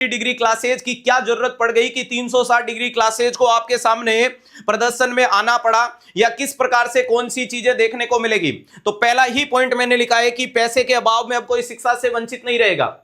Degree classes की क्या जरूरत पड़ गई कि 360 डिग्री क्लासेज को आपके सामने प्रदर्शन में आना पड़ा, या किस प्रकार से कौन सी चीजें देखने को मिलेगी। तो पहला ही पॉइंट मैंने लिखा है कि पैसे के अभाव में अब कोई शिक्षा से वंचित नहीं रहेगा।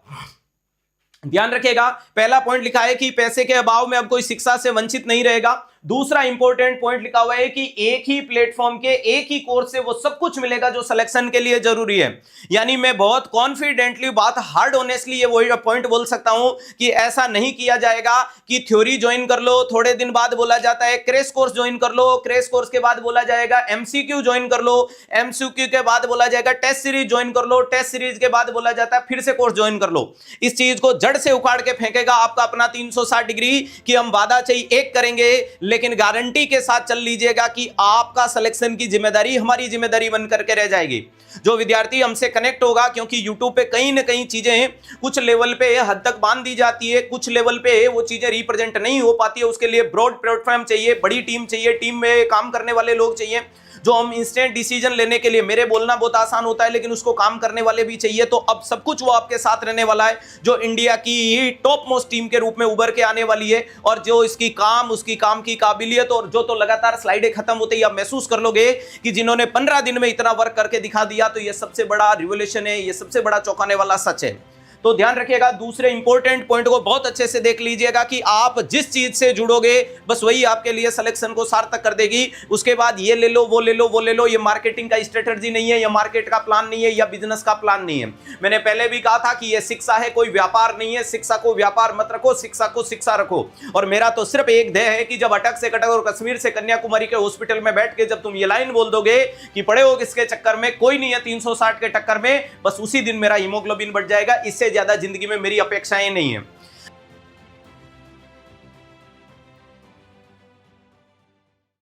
ध्यान रखिएगा, पहला पॉइंट लिखा है कि पैसे के अभाव में अब कोई शिक्षा से वंचित नहीं रहेगा। दूसरा इंपॉर्टेंट पॉइंट लिखा हुआ है कि एक ही प्लेटफॉर्म के एक ही कोर्स से वो सब कुछ मिलेगा जो सिलेक्शन के लिए जरूरी है। यानी मैं बहुत कॉन्फिडेंटली, बात हार्ड ऑनेस्टली ये वही पॉइंट बोल सकता हूं कि ऐसा नहीं किया जाएगा कि थ्योरी ज्वाइन कर लो, थोड़े दिन बाद बोला जाता है क्रैश कोर्स ज्वाइन कर लो, क्रैश कोर्स के बाद बोला जाएगा एमसीक्यू ज्वाइन कर लो, एमसीक्यू के बाद बोला जाएगा टेस्ट सीरीज ज्वाइन कर लो, टेस्ट सीरीज के बाद बोला जाता है फिर से कोर्स ज्वाइन कर लो। इस चीज को जड़ से उखाड़ के फेंकेगा आपका अपना 360 डिग्री कि हम वादा चाहिए एक करेंगे, लेकिन गारंटी के साथ चल लीजिएगा कि आपका सिलेक्शन की जिम्मेदारी हमारी जिम्मेदारी बनकर के रह जाएगी। जो विद्यार्थी हमसे कनेक्ट होगा, क्योंकि यूट्यूब पे कहीं ना कहीं चीजें कुछ लेवल पे हद तक बांध दी जाती है, कुछ लेवल पे वो चीजें रिप्रेजेंट नहीं हो पाती है, उसके लिए ब्रॉड प्लेटफॉर्म चाहिए, बड़ी टीम चाहिए, टीम में काम करने वाले लोग चाहिए, जो हम इंस्टेंट डिसीजन लेने के लिए, मेरे बोलना बहुत आसान होता है लेकिन उसको काम करने वाले भी चाहिए। तो अब सब कुछ वो आपके साथ रहने वाला है, जो इंडिया की टॉप मोस्ट टीम के रूप में उभर के आने वाली है, और जो इसकी उसकी काम की काबिलियत, और जो तो लगातार स्लाइडें खत्म होते ही आप महसूस कर लोगे कि जिन्होंने 15 दिन में इतना वर्क करके दिखा दिया, तो ये सबसे बड़ा रिवोल्यूशन है, ये सबसे बड़ा चौंकाने वाला सच है। तो ध्यान रखिएगा, दूसरे इंपॉर्टेंट पॉइंट को बहुत अच्छे से देख लीजिएगा कि आप जिस चीज से जुड़ोगे बस वही आपके लिए सिलेक्शन को सार्थक कर देगी। उसके बाद ये ले लो, वो ले लो, वो ले लो, ये मार्केटिंग का स्ट्रेटजी नहीं है, ये मार्केट का प्लान नहीं है, या बिजनेस का प्लान नहीं है। मैंने पहले भी कहा था कि ये शिक्षा है, कोई व्यापार नहीं है। शिक्षा को व्यापार मत रखो, शिक्षा को शिक्षा रखो। और मेरा तो सिर्फ एक ध्येय है कि जब अटक से कटक और कश्मीर से कन्याकुमारी के हॉस्पिटल में बैठ के जब तुम ये लाइन बोल दोगे कि पड़े हो किसके चक्कर में, कोई नहीं है 360 के टक्कर में, बस उसी दिन मेरा हीमोग्लोबिन बढ़ जाएगा। इससे ज्यादा जिंदगी में मेरी अपेक्षाएं नहीं है।